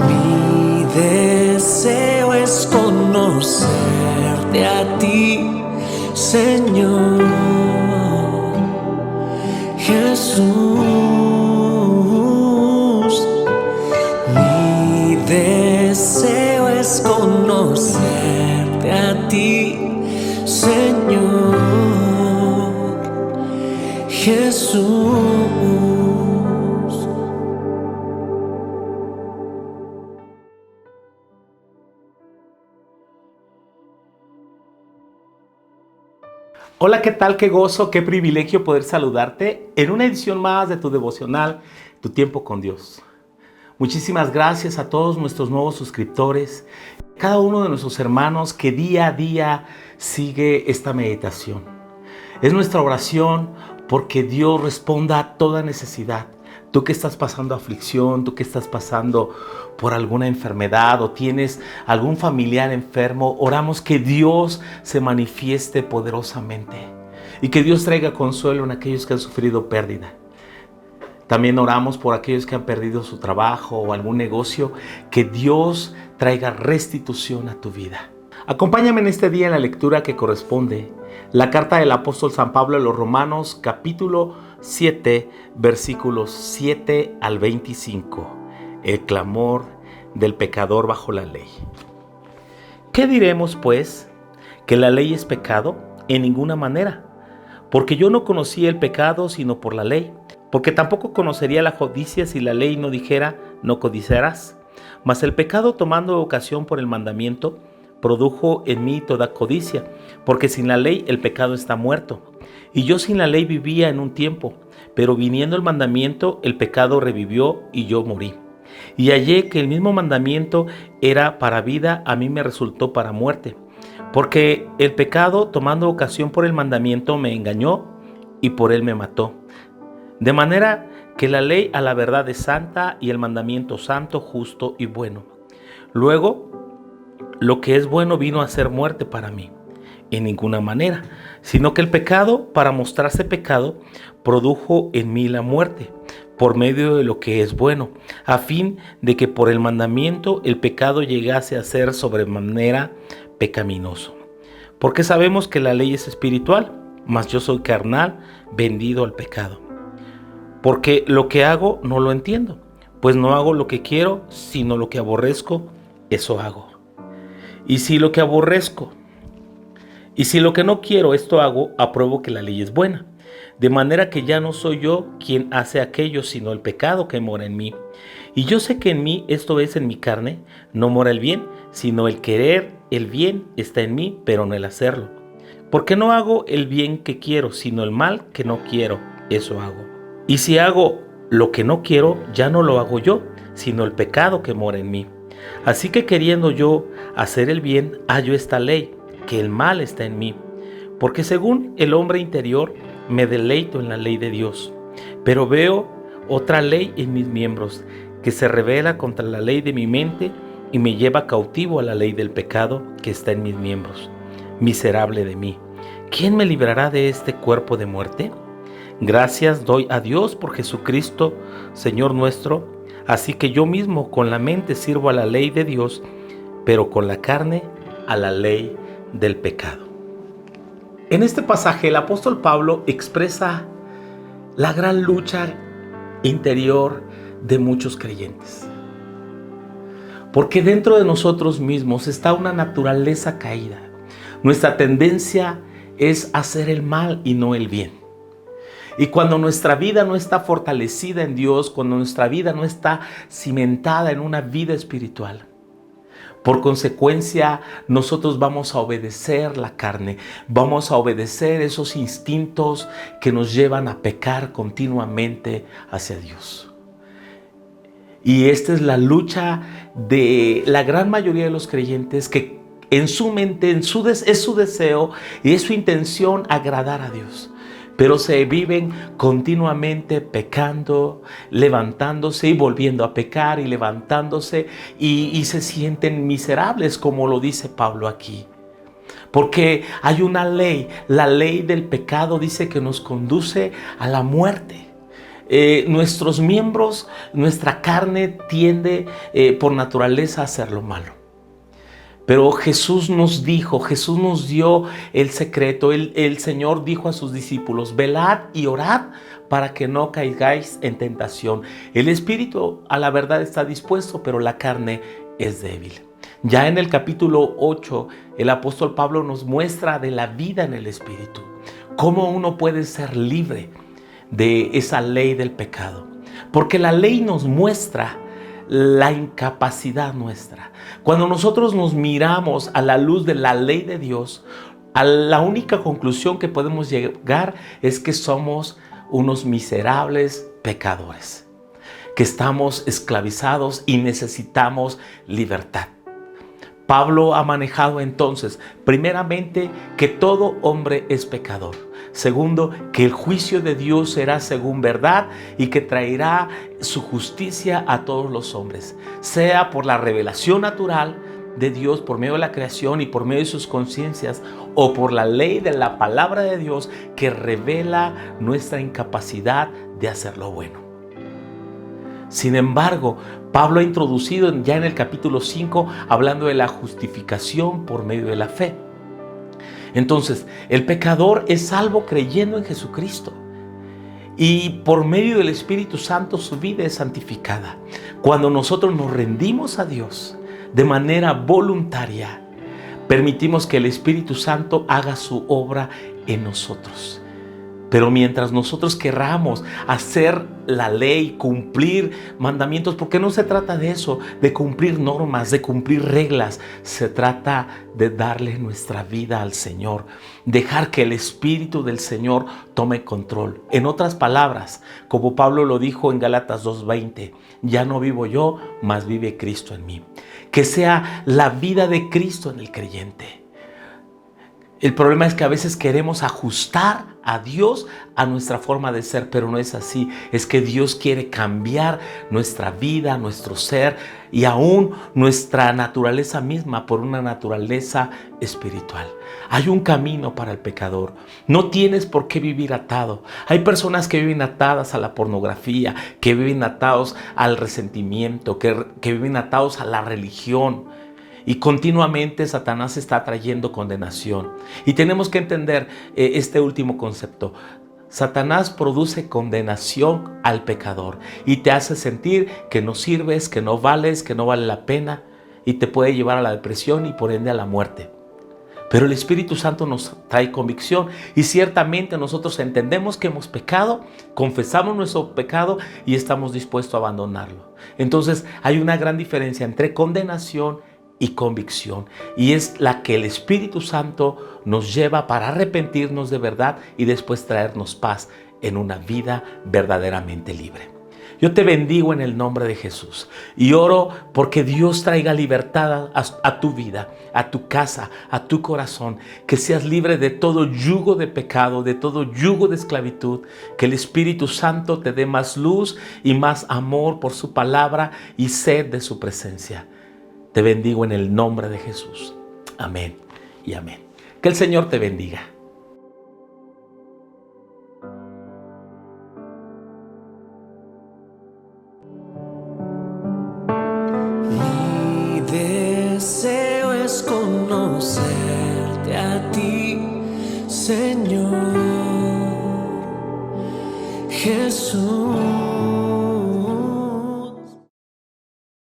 Mi deseo es conocerte a ti, Señor Jesús. Mi deseo es conocerte a ti, Señor Jesús. Hola, ¿qué tal? Qué gozo, qué privilegio poder saludarte en una edición más de tu devocional, Tu Tiempo con Dios. Muchísimas gracias a todos nuestros nuevos suscriptores, cada uno de nuestros hermanos que día a día sigue esta meditación. Es nuestra oración porque Dios responda a toda necesidad. Tú que estás pasando aflicción, tú que estás pasando por alguna enfermedad o tienes algún familiar enfermo, oramos que Dios se manifieste poderosamente y que Dios traiga consuelo en aquellos que han sufrido pérdida. También oramos por aquellos que han perdido su trabajo o algún negocio, que Dios traiga restitución a tu vida. Acompáñame en este día en la lectura que corresponde la carta del apóstol San Pablo a los Romanos, capítulo 7, versículos 7 al 25. El clamor del pecador bajo la ley. ¿Qué diremos, pues? ¿Que la ley es pecado? En ninguna manera. Porque yo no conocí el pecado sino por la ley. Porque tampoco conocería la codicia si la ley no dijera, no codiciarás. Mas el pecado, tomando ocasión por el mandamiento, produjo en mí toda codicia, porque sin la ley el pecado está muerto. Y yo sin la ley vivía en un tiempo, pero viniendo el mandamiento, el pecado revivió y yo morí. Y hallé que el mismo mandamiento era para vida, a mí me resultó para muerte. Porque el pecado, tomando ocasión por el mandamiento, me engañó y por él me mató. De manera que la ley a la verdad es santa y el mandamiento santo, justo y bueno. Luego, lo que es bueno vino a ser muerte para mí. En ninguna manera, sino que el pecado, para mostrarse pecado, produjo en mí la muerte, por medio de lo que es bueno, a fin de que por el mandamiento el pecado llegase a ser sobremanera pecaminoso. Porque sabemos que la ley es espiritual, mas yo soy carnal, vendido al pecado. Porque lo que hago no lo entiendo, pues no hago lo que quiero, sino lo que aborrezco, eso hago. Y si lo que no quiero, esto hago, apruebo que la ley es buena. De manera que ya no soy yo quien hace aquello, sino el pecado que mora en mí. Y yo sé que en mí, esto es en mi carne, no mora el bien, sino el querer el bien está en mí, pero no el hacerlo. Porque no hago el bien que quiero, sino el mal que no quiero, eso hago. Y si hago lo que no quiero, ya no lo hago yo, sino el pecado que mora en mí. Así que queriendo yo hacer el bien, hallo esta ley, que el mal está en mí. Porque según el hombre interior, me deleito en la ley de Dios. Pero veo otra ley en mis miembros, que se rebela contra la ley de mi mente y me lleva cautivo a la ley del pecado que está en mis miembros. Miserable de mí, ¿quién me librará de este cuerpo de muerte? Gracias doy a Dios por Jesucristo, Señor nuestro. Así que yo mismo con la mente sirvo a la ley de Dios, pero con la carne a la ley del pecado. En este pasaje el apóstol Pablo expresa la gran lucha interior de muchos creyentes. Porque dentro de nosotros mismos está una naturaleza caída. Nuestra tendencia es hacer el mal y no el bien. Y cuando nuestra vida no está fortalecida en Dios, cuando nuestra vida no está cimentada en una vida espiritual, por consecuencia nosotros vamos a obedecer la carne, vamos a obedecer esos instintos que nos llevan a pecar continuamente hacia Dios. Y esta es la lucha de la gran mayoría de los creyentes, que en su mente, es su deseo y es su intención agradar a Dios. Pero se viven continuamente pecando, levantándose y volviendo a pecar y levantándose y se sienten miserables, como lo dice Pablo aquí. Porque hay una ley, la ley del pecado dice que nos conduce a la muerte. nuestros miembros, nuestra carne tiende por naturaleza a hacer lo malo. Pero Jesús nos dijo, Jesús nos dio el secreto. El Señor dijo a sus discípulos: velad y orad para que no caigáis en tentación. El espíritu a la verdad está dispuesto, pero la carne es débil. Ya en el capítulo 8, el apóstol Pablo nos muestra de la vida en el espíritu. Cómo uno puede ser libre de esa ley del pecado. Porque la ley nos muestra la incapacidad nuestra. Cuando nosotros nos miramos a la luz de la ley de Dios, a la única conclusión que podemos llegar es que somos unos miserables pecadores, que estamos esclavizados y necesitamos libertad. Pablo ha manejado entonces, primeramente, que todo hombre es pecador. Segundo, que el juicio de Dios será según verdad y que traerá su justicia a todos los hombres, sea por la revelación natural de Dios por medio de la creación y por medio de sus conciencias, o por la ley de la palabra de Dios que revela nuestra incapacidad de hacer lo bueno. Sin embargo, Pablo ha introducido ya en el capítulo 5 hablando de la justificación por medio de la fe. Entonces, el pecador es salvo creyendo en Jesucristo. Y por medio del Espíritu Santo su vida es santificada. Cuando nosotros nos rendimos a Dios de manera voluntaria, permitimos que el Espíritu Santo haga su obra en nosotros. Pero mientras nosotros querramos hacer la ley, cumplir mandamientos, porque no se trata de eso, de cumplir normas, de cumplir reglas. Se trata de darle nuestra vida al Señor, dejar que el Espíritu del Señor tome control. En otras palabras, como Pablo lo dijo en Gálatas 2:20, ya no vivo yo, mas vive Cristo en mí. Que sea la vida de Cristo en el creyente. El problema es que a veces queremos ajustar a Dios a nuestra forma de ser, pero no es así. Es que Dios quiere cambiar nuestra vida, nuestro ser y aún nuestra naturaleza misma por una naturaleza espiritual. Hay un camino para el pecador. No tienes por qué vivir atado. Hay personas que viven atadas a la pornografía, que viven atados al resentimiento, que viven atados a la religión. Y continuamente Satanás está trayendo condenación. Y tenemos que entender este último concepto. Satanás produce condenación al pecador y te hace sentir que no sirves, que no vales, que no vale la pena, y te puede llevar a la depresión y por ende a la muerte. Pero el Espíritu Santo nos trae convicción y ciertamente nosotros entendemos que hemos pecado, confesamos nuestro pecado y estamos dispuestos a abandonarlo. Entonces hay una gran diferencia entre condenación y convicción, y es la que el Espíritu Santo nos lleva para arrepentirnos de verdad y después traernos paz en una vida verdaderamente libre. Yo te bendigo en el nombre de Jesús y oro porque Dios traiga libertad a tu vida, a tu casa, a tu corazón, que seas libre de todo yugo de pecado, de todo yugo de esclavitud, que el Espíritu Santo te dé más luz y más amor por su palabra y sed de su presencia. Te bendigo en el nombre de Jesús. Amén y amén. Que el Señor te bendiga. Mi deseo es conocerte a ti, Señor Jesús.